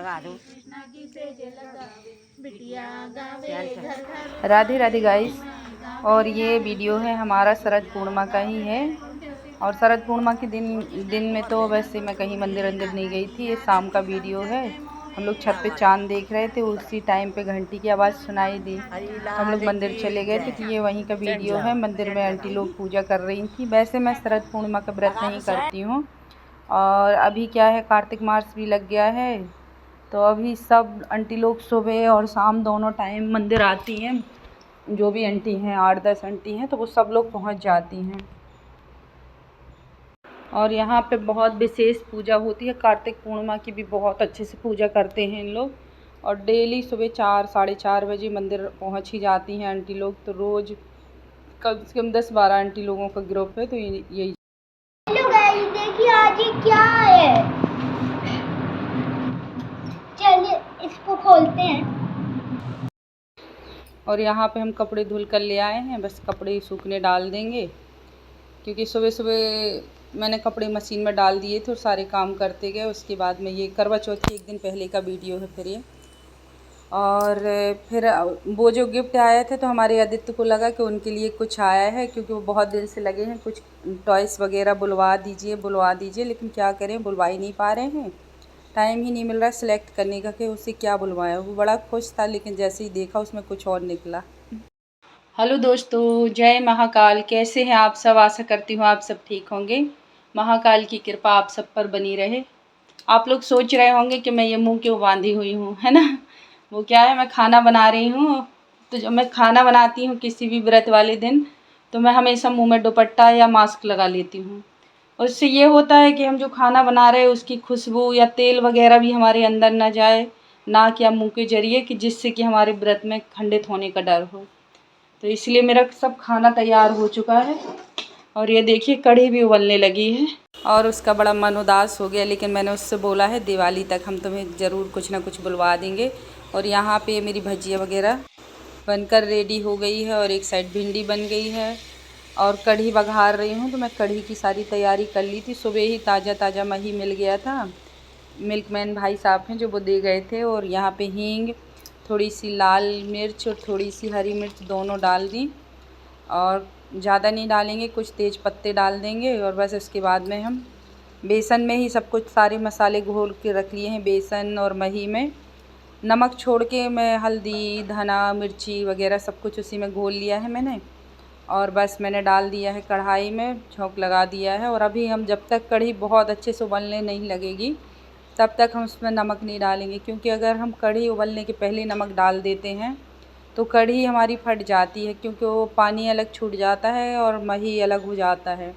लगा दूं। राधे राधे गाइस। और ये वीडियो है हमारा शरद पूर्णिमा का ही है। और शरद पूर्णिमा के दिन में तो वैसे मैं कहीं मंदिर अंदर नहीं गई थी। ये शाम का वीडियो है। हम लोग छत पे चांद देख रहे थे, उसी टाइम पे घंटी की आवाज़ सुनाई दी तो हम लोग मंदिर चले गए थे। तो ये वहीं का वीडियो है। मंदिर में आंटी लोग पूजा कर रही थी। वैसे मैं शरद पूर्णिमा का व्रत नहीं करती हूँ। और अभी क्या है, कार्तिक मास भी लग गया है। तो अभी सब आंटी लोग सुबह और शाम दोनों टाइम मंदिर आती हैं। जो भी आंटी हैं, 8-10 आंटी हैं, तो वो सब लोग पहुंच जाती हैं। और यहाँ पे बहुत विशेष पूजा होती है। कार्तिक पूर्णिमा की भी बहुत अच्छे से पूजा करते हैं इन लोग। और डेली सुबह 4-4:30 बजे मंदिर पहुँच ही जाती हैं आंटी लोग। तो रोज़ कम से कम 10-12 आंटी लोगों का ग्रुप है। तो यही। हेलो गाइस, देखिए आज ये क्या है। चलिए इसको खोलते हैं। और यहाँ पे हम कपड़े धुल कर ले आए हैं। बस कपड़े सूखने डाल देंगे, क्योंकि सुबह सुबह मैंने कपड़े मशीन में डाल दिए थे और सारे काम करते गए। उसके बाद में ये करवा चौथ की एक दिन पहले का वीडियो है फिर ये। और फिर वो जो गिफ्ट आया था, तो हमारे आदित्य को लगा कि उनके लिए कुछ आया है, क्योंकि वो बहुत दिल से लगे हैं कुछ टॉयस वगैरह बुलवा दीजिए। लेकिन क्या करें, बुलवा ही नहीं पा रहे हैं। टाइम ही नहीं मिल रहा सेलेक्ट करने का कि उसे क्या बुलवाया। वो बड़ा खुश था, लेकिन जैसे ही देखा उसमें कुछ और निकला। हेलो दोस्तों, जय महाकाल। कैसे हैं आप सब? आशा करती हूँ आप सब ठीक होंगे। महाकाल की कृपा आप सब पर बनी रहे। आप लोग सोच रहे होंगे कि मैं ये मुंह क्यों बांधी हुई हूँ, है ना। वो क्या है, मैं खाना बना रही हूँ। तो जब मैं खाना बनाती हूँ किसी भी व्रत वाले दिन, तो मैं हमेशा मुंह में दुपट्टा या मास्क लगा लेती हूँ। उससे ये होता है कि हम जो खाना बना रहे हैं उसकी खुशबू या तेल वगैरह भी हमारे अंदर ना जाए, नाक या मुंह के जरिए, कि जिससे कि हमारे व्रत में खंडित होने का डर हो। तो इसलिए मेरा सब खाना तैयार हो चुका है। और ये देखिए कढ़ी भी उबलने लगी है। और उसका बड़ा मन उदास हो गया, लेकिन मैंने उससे बोला है दिवाली तक हम तुम्हें ज़रूर कुछ ना कुछ बुलवा देंगे। और यहाँ पे मेरी भजिया वगैरह बनकर रेडी हो गई है। और एक साइड भिंडी बन गई है। और कढ़ी बघार रही हूँ। तो मैं कढ़ी की सारी तैयारी कर ली थी। सुबह ही ताज़ा ताज़ा मही मिल गया था। मिल्कमैन भाई साहब हैं जो वो दे गए थे। और यहाँ पे हींग, थोड़ी सी लाल मिर्च और थोड़ी सी हरी मिर्च दोनों डाल दी। और ज़्यादा नहीं डालेंगे, कुछ तेज पत्ते डाल देंगे। और बस इसके बाद में हम बेसन में ही सब कुछ सारे मसाले घोल के रख लिए हैं। बेसन और मही में नमक छोड़ के मैं हल्दी, धना, मिर्ची वगैरह सब कुछ उसी में घोल लिया है मैंने। और बस मैंने डाल दिया है कढ़ाई में, झोंक लगा दिया है। और अभी हम जब तक कढ़ी बहुत अच्छे से उबलने नहीं लगेगी तब तक हम उसमें नमक नहीं डालेंगे, क्योंकि अगर हम कढ़ी उबलने के पहले नमक डाल देते हैं तो कढ़ी हमारी फट जाती है, क्योंकि वो पानी अलग छूट जाता है और मही अलग हो जाता है।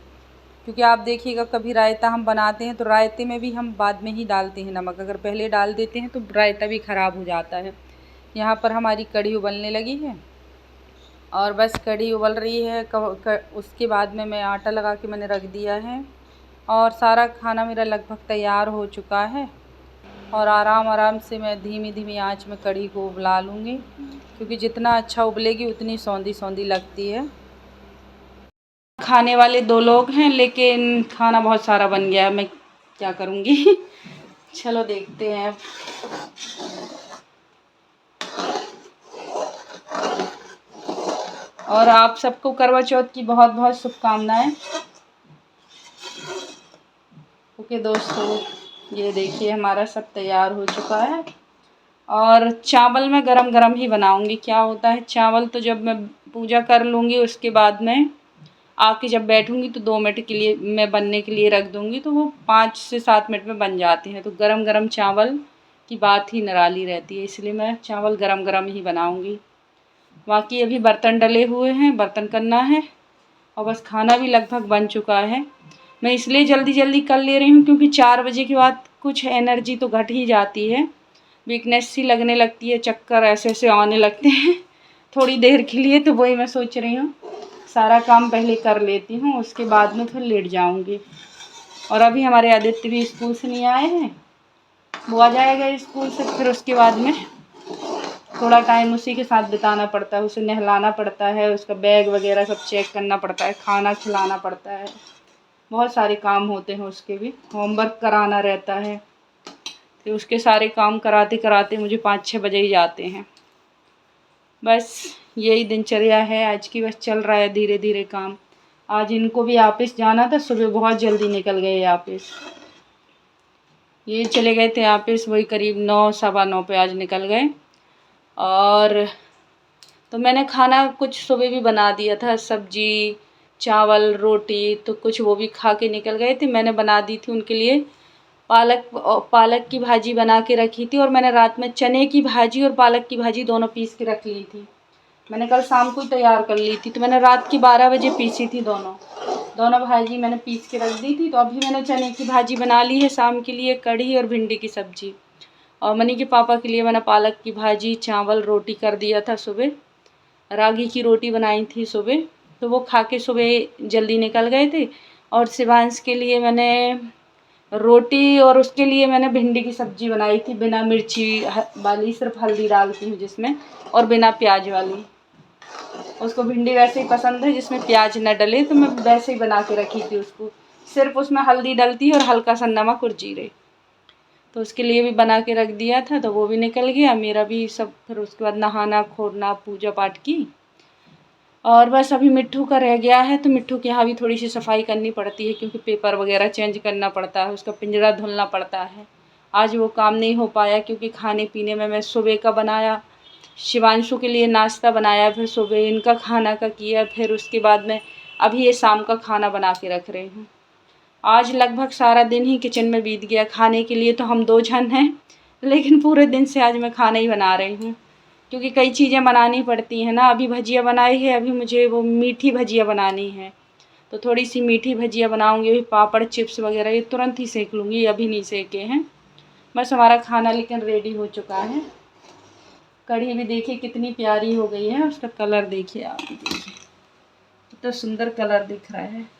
क्योंकि आप देखिएगा कभी रायता हम बनाते हैं तो रायते में भी हम बाद में ही डालते हैं नमक। अगर पहले डाल देते हैं तो रायता भी ख़राब हो जाता है। यहाँ पर हमारी कढ़ी उबलने लगी है। और बस कढ़ी उबल रही है। उसके बाद में मैं आटा लगा के मैंने रख दिया है। और सारा खाना मेरा लगभग तैयार हो चुका है। और आराम आराम से मैं धीमी धीमी आंच में कढ़ी को उबला लूँगी, क्योंकि जितना अच्छा उबलेगी उतनी सौंधी सौंधी लगती है। खाने वाले 2 लोग हैं, लेकिन खाना बहुत सारा बन गया है। मैं क्या करूँगी। चलो देखते हैं। और आप सबको करवा चौथ की बहुत बहुत शुभकामनाएं। ओके दोस्तों, ये देखिए हमारा सब तैयार हो चुका है। और चावल मैं गरम गरम ही बनाऊंगी। क्या होता है, चावल तो जब मैं पूजा कर लूँगी उसके बाद में आके जब बैठूंगी तो 2 मिनट के लिए मैं बनने के लिए रख दूंगी, तो वो 5 से 7 मिनट में बन जाते हैं। तो गरम गरम चावल की बात ही निराली रहती है, इसलिए मैं चावल गरम गरम ही बनाऊंगी। बाकी अभी बर्तन डले हुए हैं, बर्तन करना है। और बस खाना भी लगभग बन चुका है। मैं इसलिए जल्दी जल्दी कर ले रही हूँ, क्योंकि 4 बजे के बाद कुछ एनर्जी तो घट ही जाती है। वीकनेस सी लगने लगती है, चक्कर ऐसे ऐसे आने लगते हैं थोड़ी देर के लिए। तो वही मैं सोच रही हूँ सारा काम पहले कर लेती हूँ, उसके बाद में फिर लेट जाऊँगी। और अभी हमारे आदित्य भी स्कूल से नहीं आए हैं। वो आ जाएगा स्कूल से, फिर उसके बाद में थोड़ा टाइम उसी के साथ बिताना पड़ता है। उसे नहलाना पड़ता है, उसका बैग वगैरह सब चेक करना पड़ता है, खाना खिलाना पड़ता है। बहुत सारे काम होते हैं उसके भी, होमवर्क कराना रहता है। तो उसके सारे काम कराते कराते मुझे 5-6 बजे ही जाते हैं। बस यही दिनचर्या है आज की, बस चल रहा है धीरे धीरे काम। आज इनको भी ऑफिस जाना था, सुबह बहुत जल्दी निकल गए ऑफिस। ये चले गए थे ऑफिस वही करीब 9 सवा 9 पे आज निकल गए। और तो मैंने खाना कुछ सुबह भी बना दिया था, सब्जी चावल रोटी, तो कुछ वो भी खा के निकल गए थे। मैंने बना दी थी उनके लिए पालक की भाजी बना के रखी थी, और मैंने रात में चने की भाजी और पालक की भाजी दोनों पीस के रख ली थी। मैंने कल शाम को ही तैयार कर ली थी, तो मैंने रात की 12 बजे पीसी थी दोनों भाजी मैंने पीस के रख दी थी। तो अभी मैंने चने की भाजी बना ली है शाम के लिए, कढ़ी और भिंडी की सब्जी। और मनी के पापा के लिए मैंने पालक की भाजी चावल रोटी कर दिया था सुबह। रागी की रोटी बनाई थी सुबह, तो वो खा के सुबह जल्दी निकल गए थे। और शिवांश के लिए मैंने रोटी और उसके लिए मैंने भिंडी की सब्जी बनाई थी, बिना मिर्ची वाली, सिर्फ हल्दी डालती हूँ जिसमें, और बिना प्याज वाली। उसको भिंडी वैसे ही पसंद है जिसमें प्याज न डले, तो मैं वैसे ही बना के रखी थी उसको, सिर्फ उसमें हल्दी डलती है और हल्का सा नमक और जीरे। तो उसके लिए भी बना के रख दिया था, तो वो भी निकल गया मेरा भी सब। फिर उसके बाद नहाना खोरना पूजा पाठ की, और बस अभी मिट्ठू का रह गया है। तो मिट्ठू के यहाँ भी थोड़ी सी सफाई करनी पड़ती है, क्योंकि पेपर वगैरह चेंज करना पड़ता है, उसका पिंजरा धुलना पड़ता है। आज वो काम नहीं हो पाया, क्योंकि खाने पीने में मैं सुबह का बनाया, शिवांशु के लिए नाश्ता बनाया, फिर सुबह इनका खाना का किया, फिर उसके बाद में अभी ये शाम का खाना बना के रख रही हूँ। आज लगभग सारा दिन ही किचन में बीत गया। खाने के लिए तो हम 2 जन हैं, लेकिन पूरे दिन से आज मैं खाना ही बना रही हूँ, क्योंकि कई चीज़ें बनानी पड़ती हैं ना। अभी भजिया बनाई है, अभी मुझे वो मीठी भजिया बनानी है, तो थोड़ी सी मीठी भजिया बनाऊँगी। अभी पापड़ चिप्स वगैरह ये तुरंत ही सेक लूँगी, अभी नहीं सेके हैं। बस हमारा खाना लेकिन रेडी हो चुका है। कढ़ी भी देखिए कितनी प्यारी हो गई है, उसका कलर देखिए, आप देखिए कितना सुंदर कलर दिख रहा है।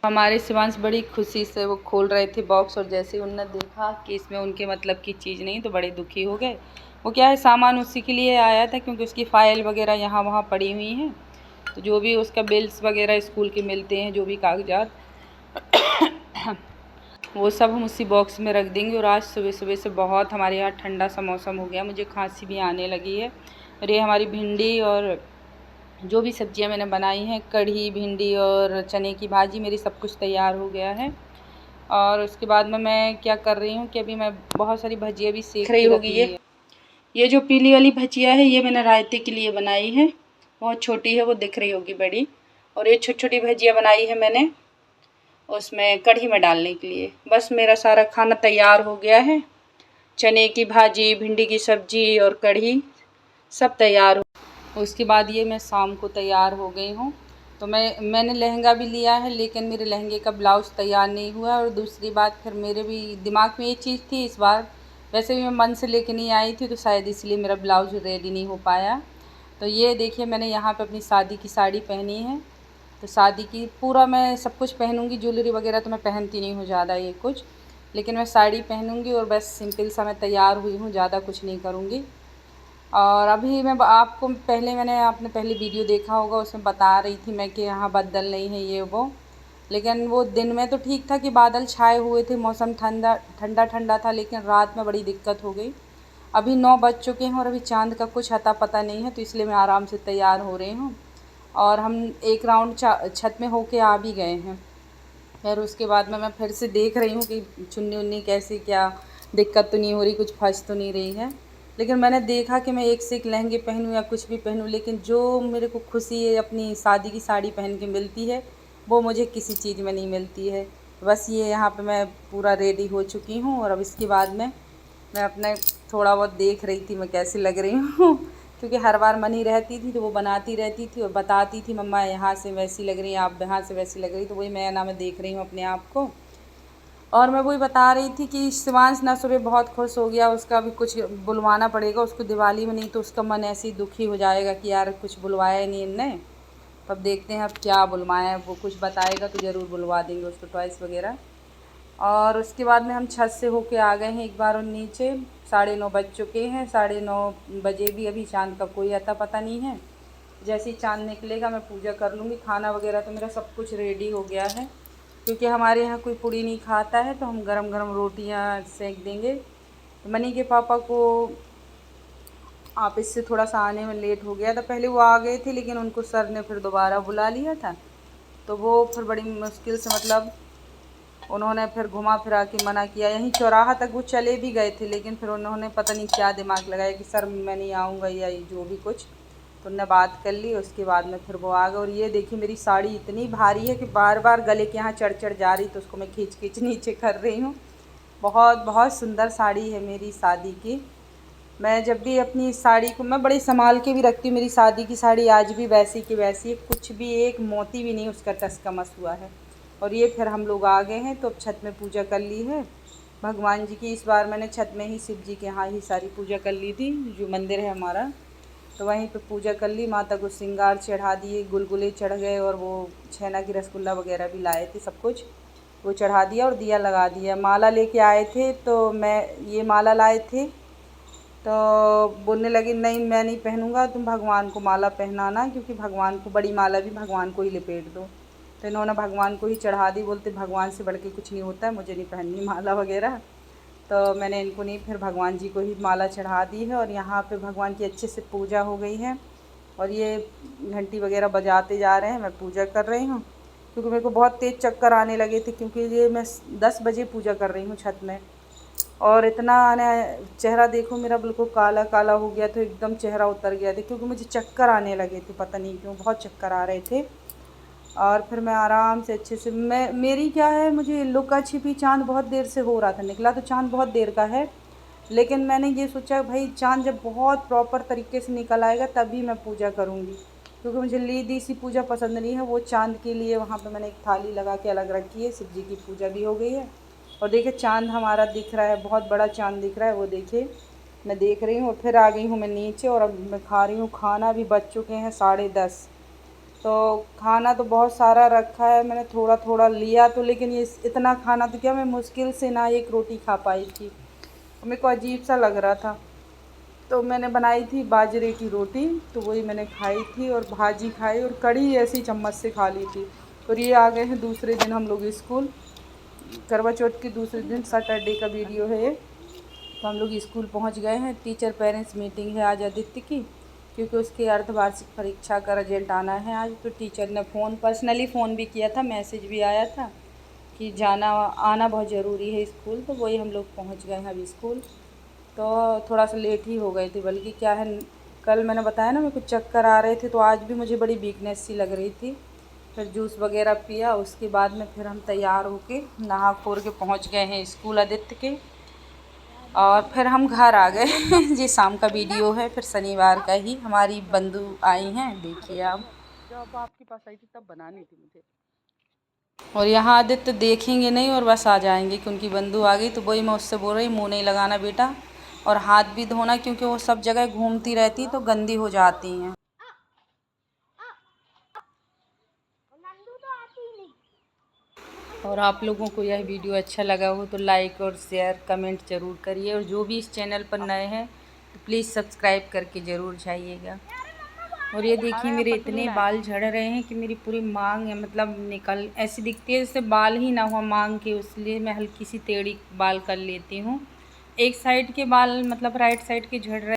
हमारे शिवांश बड़ी खुशी से वो खोल रहे थे बॉक्स, और जैसे उन्होंने देखा कि इसमें उनके मतलब की चीज़ नहीं, तो बड़े दुखी हो गए। वो क्या है, सामान उसी के लिए आया था, क्योंकि उसकी फ़ाइल वगैरह यहाँ वहाँ पड़ी हुई हैं, तो जो भी उसका बिल्स वगैरह स्कूल के मिलते हैं, जो भी कागजात वो सब हम उसी बॉक्स में रख देंगे। और आज सुबह सुबह से बहुत हमारे यहाँ ठंडा सा मौसम हो गया, मुझे खांसी भी आने लगी है। और ये हमारी भिंडी और जो भी सब्जियां मैंने बनाई हैं, कढ़ी भिंडी और चने की भाजी, मेरी सब कुछ तैयार हो गया है। और उसके बाद में मैं क्या कर रही हूँ कि अभी मैं बहुत सारी भजिया भी सेक रही होगी। ये जो पीली वाली भजिया है, ये मैंने रायते के लिए बनाई है, बहुत छोटी है, वो दिख रही होगी बड़ी। और ये छोटी छोटी भजिया बनाई है मैंने उसमें कढ़ी में डालने के लिए। बस मेरा सारा खाना तैयार हो गया है, चने की भाजी भिंडी की सब्जी और कढ़ी सब तैयार हो। उसके बाद ये मैं शाम को तैयार हो गई हूँ। तो मैंने लहंगा भी लिया है, लेकिन मेरे लहंगे का ब्लाउज़ तैयार नहीं हुआ। और दूसरी बात, फिर मेरे भी दिमाग में ये चीज़ थी इस बार, वैसे भी मैं मन से लेके नहीं आई थी, तो शायद इसलिए मेरा ब्लाउज़ रेडी नहीं हो पाया। तो ये देखिए मैंने यहाँ पे अपनी शादी की साड़ी पहनी है। तो शादी की पूरा मैं सब कुछ पहनूँगी, ज्वेलरी वगैरह तो मैं पहनती नहीं हूँ ज़्यादा ये कुछ, लेकिन मैं साड़ी पहनूँगी और बस सिंपल सा मैं तैयार हुई हूँ, ज़्यादा कुछ नहीं करूँगी। और अभी मैं आपको आपने पहले वीडियो देखा होगा, उसमें बता रही थी मैं कि यहाँ बादल नहीं है ये वो, लेकिन वो दिन में तो ठीक था कि बादल छाए हुए थे, मौसम ठंडा ठंडा ठंडा था, लेकिन रात में बड़ी दिक्कत हो गई। अभी 9 बज चुके हैं और अभी चाँद का कुछ अता पता नहीं है, तो इसलिए मैं आराम से तैयार हो रही हूँ। और हम एक राउंड छत में होके आ भी गए हैं। फिर उसके बाद में मैं फिर से देख रही हूँ कि चुन्नी उन्नी कैसी, क्या दिक्कत तो नहीं हो रही, कुछ फंस तो नहीं रही है। लेकिन मैंने देखा कि मैं एक से एक लहंगे पहनूँ या कुछ भी पहनूँ, लेकिन जो मेरे को खुशी है अपनी शादी की साड़ी पहन के मिलती है, वो मुझे किसी चीज़ में नहीं मिलती है। बस ये यहाँ पे मैं पूरा रेडी हो चुकी हूँ, और अब इसके बाद में मैं अपना थोड़ा बहुत देख रही थी मैं कैसी लग रही हूँ क्योंकि हर बार मनी रहती थी तो वो बनाती रहती थी और बताती थी, मम्मा यहाँ से वैसी लग रही है, आप यहाँ से वैसी लग रही, तो वही मैं देख रही हूँ अपने आप को। और मैं वही बता रही थी कि शिवांश ना सुबह बहुत खुश हो गया, उसका भी कुछ बुलवाना पड़ेगा उसको दिवाली में, नहीं तो उसका मन ऐसे ही दुखी हो जाएगा कि यार कुछ बुलवाया ही नहीं इनने। तो अब देखते हैं अब क्या बुलवाएं, वो कुछ बताएगा तो ज़रूर बुलवा देंगे उसको टॉयस वगैरह। और उसके बाद में हम छत से होके आ गए हैं एक बार और नीचे, 9:30 बज चुके हैं। 9:30 बजे भी अभी चाँद का कोई अता पता नहीं है। जैसे ही चाँद निकलेगा मैं पूजा कर लूँगी। खाना वगैरह तो मेरा सब कुछ रेडी हो गया है। क्योंकि हमारे यहाँ कोई पूड़ी नहीं खाता है, तो हम गरम गरम रोटियाँ सेक देंगे। तो मनी के पापा को ऑफिस से थोड़ा सा आने में लेट हो गया था। पहले वो आ गए थे, लेकिन उनको सर ने फिर दोबारा बुला लिया था, तो वो फिर बड़ी मुश्किल से मतलब उन्होंने फिर घुमा फिरा के मना किया। यहीं चौराहा तक वो चले भी गए थे, लेकिन फिर उन्होंने पता नहीं क्या दिमाग लगाया कि सर मैं नहीं आऊँगा या जो भी कुछ, तो उन्होंने बात कर ली। उसके बाद में फिर वो आ गए। और ये देखिए मेरी साड़ी इतनी भारी है कि बार बार गले के यहाँ चढ़ चढ़ जा रही, तो उसको मैं खींच खींच नीचे कर रही हूँ। बहुत बहुत सुंदर साड़ी है मेरी शादी की। मैं जब भी अपनी साड़ी को मैं बड़ी संभाल के भी रखती हूँ। मेरी शादी की साड़ी आज भी वैसी की वैसी है, कुछ भी एक मोती भी नहीं उसका टस का मस हुआ है। और ये फिर हम लोग आ गए हैं, तो अब छत में पूजा कर ली है भगवान जी की। इस बार मैंने छत में ही शिव जी के यहाँ ही सारी पूजा कर ली थी, जो मंदिर है हमारा, तो वहीं पे पूजा कर ली। माता को श्रृंगार चढ़ा दिए, गुलगुले चढ़ गए, और वो छेना की रसगुल्ला वगैरह भी लाए थे, सब कुछ वो चढ़ा दिया और दिया लगा दिया। माला लेके आए थे, तो मैं ये माला लाए थे, तो बोलने लगी नहीं मैं नहीं पहनूंगा, तुम भगवान को माला पहनाना, क्योंकि भगवान को बड़ी माला भी भगवान को ही लपेट दो। तो इन्होंने भगवान को ही चढ़ा दी, बोलते भगवान से बढ़ के कुछ नहीं होता है, मुझे नहीं पहननी माला वगैरह। तो मैंने इनको नहीं, फिर भगवान जी को ही माला चढ़ा दी है। और यहाँ पे भगवान की अच्छे से पूजा हो गई है, और ये घंटी वगैरह बजाते जा रहे हैं, मैं पूजा कर रही हूँ। क्योंकि मेरे को बहुत तेज़ चक्कर आने लगे थे, क्योंकि ये मैं 10 बजे पूजा कर रही हूँ छत में। और इतना चेहरा देखो मेरा बिल्कुल काला काला हो गया, तो एकदम चेहरा उतर गया था, क्योंकि मुझे चक्कर आने लगे थे, पता नहीं क्यों बहुत चक्कर आ रहे थे। और फिर मैं आराम से अच्छे से मेरी क्या है, मुझे लुका छिपी चाँद बहुत देर से हो रहा था, निकला तो चाँद बहुत देर का है, लेकिन मैंने ये सोचा भाई चाँद जब बहुत प्रॉपर तरीके से निकल आएगा तभी मैं पूजा करूँगी, क्योंकि मुझे लीदी सी पूजा पसंद नहीं है। वो चाँद के लिए वहाँ पे मैंने एक थाली लगा के अलग रखी है, शिव जी की पूजा भी हो गई है। और देखिए चाँद हमारा दिख रहा है, बहुत बड़ा चाँद दिख रहा है, वो देखिए मैं देख रही हूँ। और फिर आ गई हूँ मैं नीचे, और अब मैं खा रही हूँ खाना। भी बज चुके हैं 10:30, तो खाना तो बहुत सारा रखा है, मैंने थोड़ा थोड़ा लिया तो, लेकिन ये इतना खाना तो क्या, मैं मुश्किल से ना एक रोटी खा पाई थी, मेरे को अजीब सा लग रहा था। तो मैंने बनाई थी बाजरे की रोटी, तो वही मैंने खाई थी, और भाजी खाई, और कढ़ी ऐसी चम्मच से खा ली थी। और ये आ गए हैं दूसरे दिन हम लोग स्कूल, करवा चौथ के दूसरे दिन, सैटरडे का वीडियो है ये। तो हम लोग स्कूल पहुंच गए हैं। टीचर पेरेंट्स मीटिंग है आज आदित्य की, क्योंकि उसके अर्धवार्षिक परीक्षा का रिजल्ट आना है आज। तो टीचर ने पर्सनली फ़ोन भी किया था, मैसेज भी आया था कि आना बहुत ज़रूरी है स्कूल। तो वही हम लोग पहुंच गए हैं अभी स्कूल। तो थोड़ा सा लेट ही हो गए थे, बल्कि क्या है, कल मैंने बताया ना मेरे को चक्कर आ रहे थे, तो आज भी मुझे बड़ी वीकनेस सी लग रही थी। फिर जूस वगैरह पिया, उसके बाद में फिर हम तैयार होके नहा खोर के पहुंच गए हैं स्कूल आदित्य के। और फिर हम घर आ गए। ये शाम का वीडियो है, फिर शनिवार का ही। हमारी बंधु आई हैं, देखिए आप। जब आपके पास आई थी तब बनानी थी मुझे। और यहाँ आदित्य देखेंगे नहीं और बस आ जाएंगे कि उनकी बंधु आ गई। तो वही मैं उससे बोल रही, मुँह नहीं लगाना बेटा, और हाथ भी धोना, क्योंकि वो सब जगह घूमती रहती तो गंदी हो जाती हैं। और आप लोगों को यह वीडियो अच्छा लगा हो तो लाइक और शेयर कमेंट ज़रूर करिए। और जो भी इस चैनल पर नए हैं तो प्लीज़ सब्सक्राइब करके ज़रूर जाइएगा। और ये देखिए मेरे इतने बाल झड़ रहे हैं कि मेरी पूरी मांग है, मतलब निकल ऐसी दिखती है जैसे बाल ही ना हुआ मांग के, इसलिए मैं हल्की सी टेढ़ी बाल कर लेती हूँ। एक साइड के बाल मतलब राइट साइड के झड़ रहे